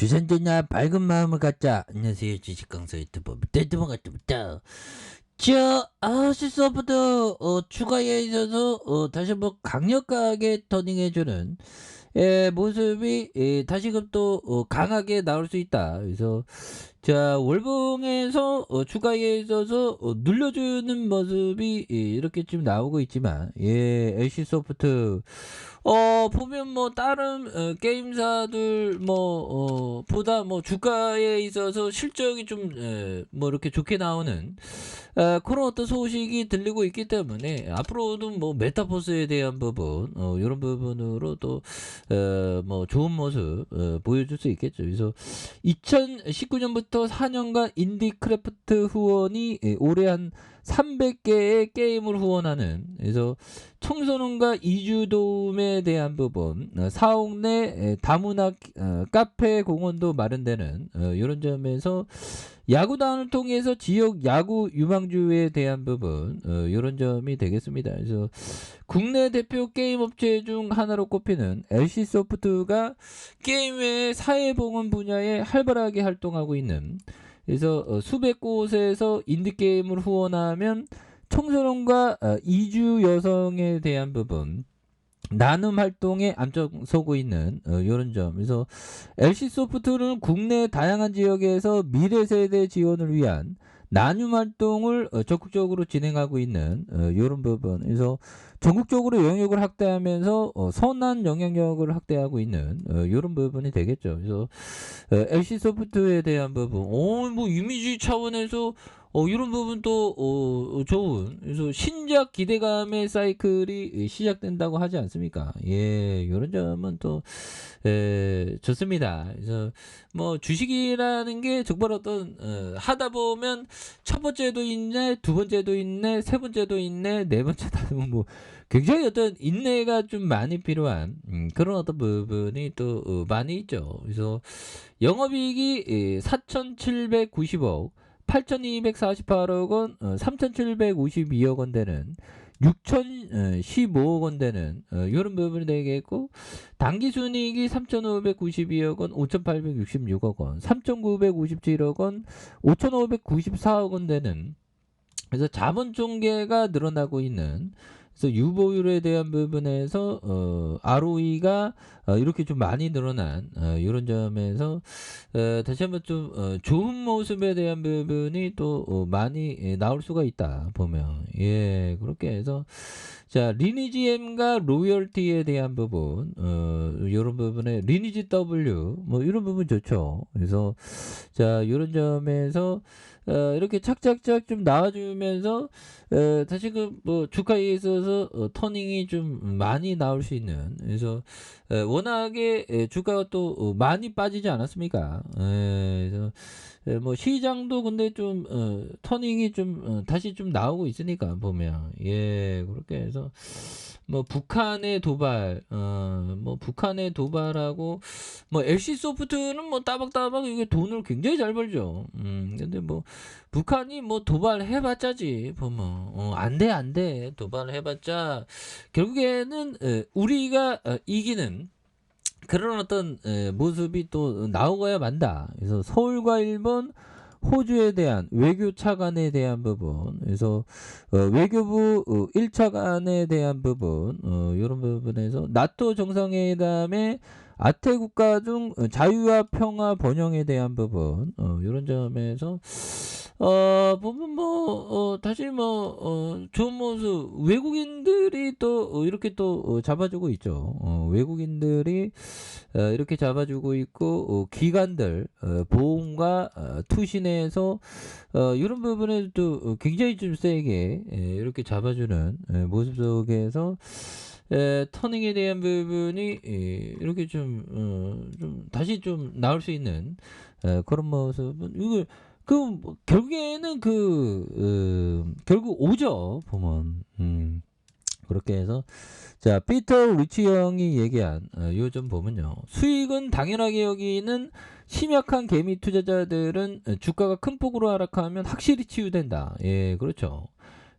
주선전야 밝은 마음을 갖자. 안녕하세요. 주식강사 유튜버 떼드만 같습니다. 실수업부터 추가에 있어서 다시 한번 강력하게 터닝해주는 모습이 다시금 또 강하게 나올 수 있다. 그래서 자 월봉에서 추가에 있어서 눌려주는 모습이 이렇게 좀 나오고 있지만 LC소프트 보면 뭐 다른 게임사들 보다 뭐 주가에 있어서 실적이 좀 뭐 이렇게 좋게 나오는 그런 어떤 소식이 들리고 있기 때문에 앞으로도 뭐 메타버스에 대한 부분 이런 부분으로 또 뭐 좋은 모습 보여줄 수 있겠죠. 그래서 2019년부터 4년간 인디크래프트 후원이 올해 한 300개의 게임을 후원하는, 그래서 청소년과 이주도움에 대한 부분, 4억 내 다문화 카페 공원도 마련되는 이런 점에서 야구단을 통해서 지역 야구 유망주에 대한 부분 이런 점이 되겠습니다. 그래서 국내 대표 게임 업체 중 하나로 꼽히는 LC소프트가 게임 외의 사회보건 분야에 활발하게 활동하고 있는, 그래서 수백 곳에서 인디게임을 후원하면 청소년과 이주 여성에 대한 부분 나눔 활동에 앞장서고 있는 이런 점. 그래서 LC소프트는 국내 다양한 지역에서 미래 세대 지원을 위한 나눔 활동을 적극적으로 진행하고 있는 이런 부분. 그래서 전국적으로 영역을 확대하면서 선한 영향력을 확대하고 있는 이런 부분이 되겠죠. 그래서 LC소프트에 대한 부분, 뭐 이미지 차원에서 이런 부분도 좋은, 그래서 신작 기대감의 사이클이 시작된다고 하지 않습니까? 이런 점은 또 좋습니다. 그래서 뭐 주식이라는 게 정말 어떤 하다 보면 첫 번째도 있네, 두 번째도 있네, 세 번째도 있네, 네 번째도 뭐 굉장히 어떤 인내가 좀 많이 필요한 그런 어떤 부분이 또 많이 있죠. 그래서 영업이익이 4,790억, 8,248억 원, 3,752억 원 되는 6,015억 원 되는 이런 부분이 되겠고, 당기순이익이 3,592억 원, 5,866억 원, 3,957억 원, 5,594억 원 되는, 그래서 자본 총계가 늘어나고 있는, 그래서 유보율에 대한 부분에서 ROE가 이렇게 좀 많이 늘어난 이런 점에서 다시 한번 좀 좋은 모습에 대한 부분이 또 많이 나올 수가 있다 보면, 그렇게 해서 자 리니지 M과 로열티에 대한 부분 이런 부분에 리니지 W 뭐 이런 부분 좋죠. 그래서 자 이런 점에서 이렇게 착착착 좀 나와주면서 다시 그 뭐 주가에 있어서 터닝이 좀 많이 나올 수 있는, 그래서 워낙에 주가가 또 많이 빠지지 않았습니까? 그래서 뭐 시장도 근데 좀 터닝이 좀 다시 좀 나오고 있으니까 보면, 그렇게 해서 뭐 북한의 도발, 뭐 북한의 도발하고 뭐 LC소프트는 뭐 따박따박 이게 돈을 굉장히 잘 벌죠. 근데 뭐 북한이 뭐 도발해봤자지 보면 안돼 도발해봤자 결국에는 우리가 이기는 그런 어떤 모습이 또 나오고야 만다. 그래서 서울과 일본, 호주에 대한 외교 차관에 대한 부분, 그래서 외교부 1차관에 대한 부분, 이런 부분에서 나토 정상회담의 아태 국가 중 자유와 평화 번영에 대한 부분, 이런 점에서 보면 뭐 다시 뭐 좋은 모습, 외국인들이 또 이렇게 또 잡아주고 있죠. 외국인들이 이렇게 잡아주고 있고, 기관들 보험과 투신에서 이런 부분에도 굉장히 좀 세게 이렇게 잡아주는 모습 속에서 터닝에 대한 부분이 이렇게 좀 다시 좀 나올 수 있는 그런 모습은 이걸 뭐 결국에는 결국 오죠 보면. 그렇게 해서 자 피터 리치 형이 얘기한 요점 보면요, 수익은 당연하게 여기는 심약한 개미 투자자들은 주가가 큰 폭으로 하락하면 확실히 치유된다. 그렇죠.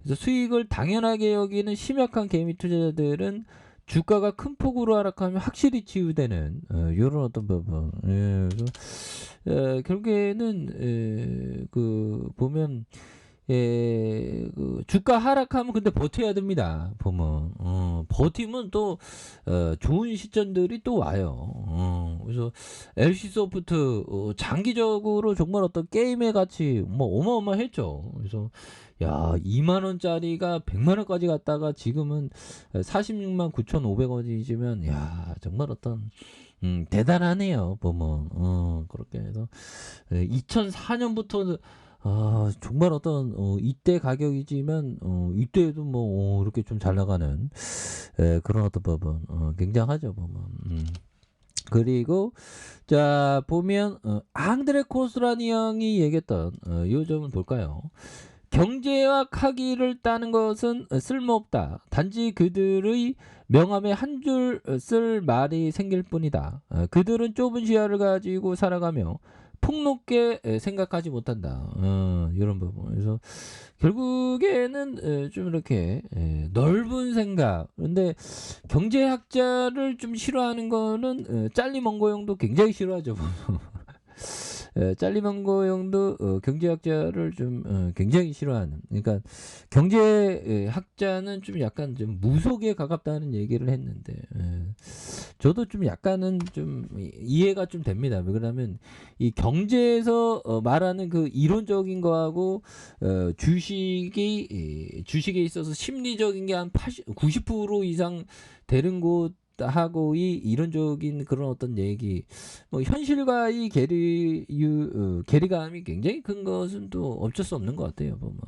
그래서 수익을 당연하게 여기는 심약한 개미 투자자들은 주가가 큰 폭으로 하락하면 확실히 치유되는 요런 어떤 부분. 예. 그래서 결국에는 그 보면 그 주가 하락하면 근데 버텨야 됩니다. 보면 버티면 또 좋은 시점들이 또 와요. 그래서 LC소프트 장기적으로 정말 어떤 게임의 가치 뭐 어마어마했죠. 그래서 야 2만 원짜리가 100만 원까지 갔다가 지금은 46만 9,500원이지만 야 정말 어떤 대단하네요. 보면 그렇게 해서 2004년부터 정말 어떤 이때 가격이지만 이때도 뭐 이렇게 좀 잘 나가는 그런 어떤 부분 굉장하죠 보면. 그리고 자 보면 앙드레 코스라니 형이 얘기했던 요 점은 볼까요? 경제학하기를 따는 것은 쓸모없다. 단지 그들의 명함에 한 줄 쓸 말이 생길 뿐이다. 그들은 좁은 시야를 가지고 살아가며 폭넓게 생각하지 못한다. 이런 부분. 그래서 결국에는 좀 이렇게 넓은 생각. 근데 경제학자를 좀 싫어하는 거는 짤리먼고 형도 굉장히 싫어하죠. 짤리먼고 형도 경제학자를 좀 굉장히 싫어하는. 그러니까 경제학자는 좀 약간 좀 무속에 가깝다는 얘기를 했는데 저도 좀 약간은 좀 이해가 좀 됩니다. 왜 그러냐면 이 경제에서 말하는 그 이론적인 거하고 주식에 있어서 심리적인 게 한 90% 이상 되는 곳 하고 이 이론적인 그런 어떤 얘기 뭐 현실과의 괴리감이 굉장히 큰 것은 또 어쩔 수 없는 것 같아요 보면.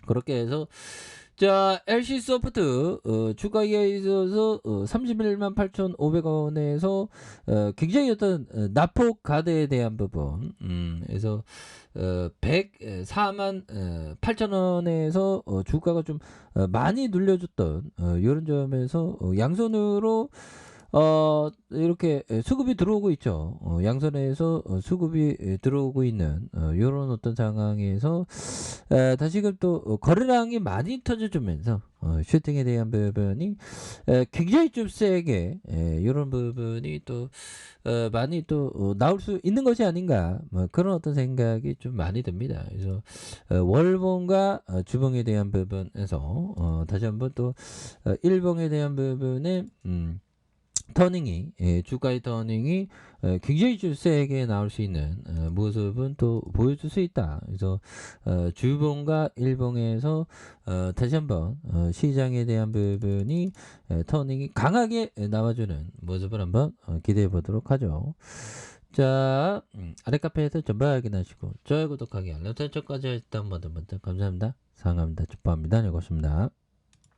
그렇게 해서 자 LC소프트 주가에 있어서 31만 8,500원에서 굉장히 어떤 낙폭 가대에 대한 부분 그래서 104만 8천원에서 주가가 좀 많이 눌려줬던 이런 점에서 양손으로 이렇게 수급이 들어오고 있죠. 양선에서 수급이 들어오고 있는 이런 어떤 상황에서 다시금 또 거래량이 많이 터져주면서 슈팅에 대한 부분이 굉장히 좀 세게 이런 부분이 또 많이 또 나올 수 있는 것이 아닌가 뭐 그런 어떤 생각이 좀 많이 듭니다. 그래서 월봉과 주봉에 대한 부분에서 다시 한번 또 일봉에 대한 부분에 터닝이 주가의 터닝이 굉장히 좀 세게 나올 수 있는 모습은 또 보여줄 수 있다. 그래서 주봉과 일봉에서 다시 한번 시장에 대한 부분이 터닝이 강하게 나와주는 모습을 한번 기대해 보도록 하죠. 자 아래 카페에서 전부 확인하시고 좋아요 구독하기 알람 설정까지 했던 분들 감사합니다. 사랑합니다. 축복합니다. 고맙습니다.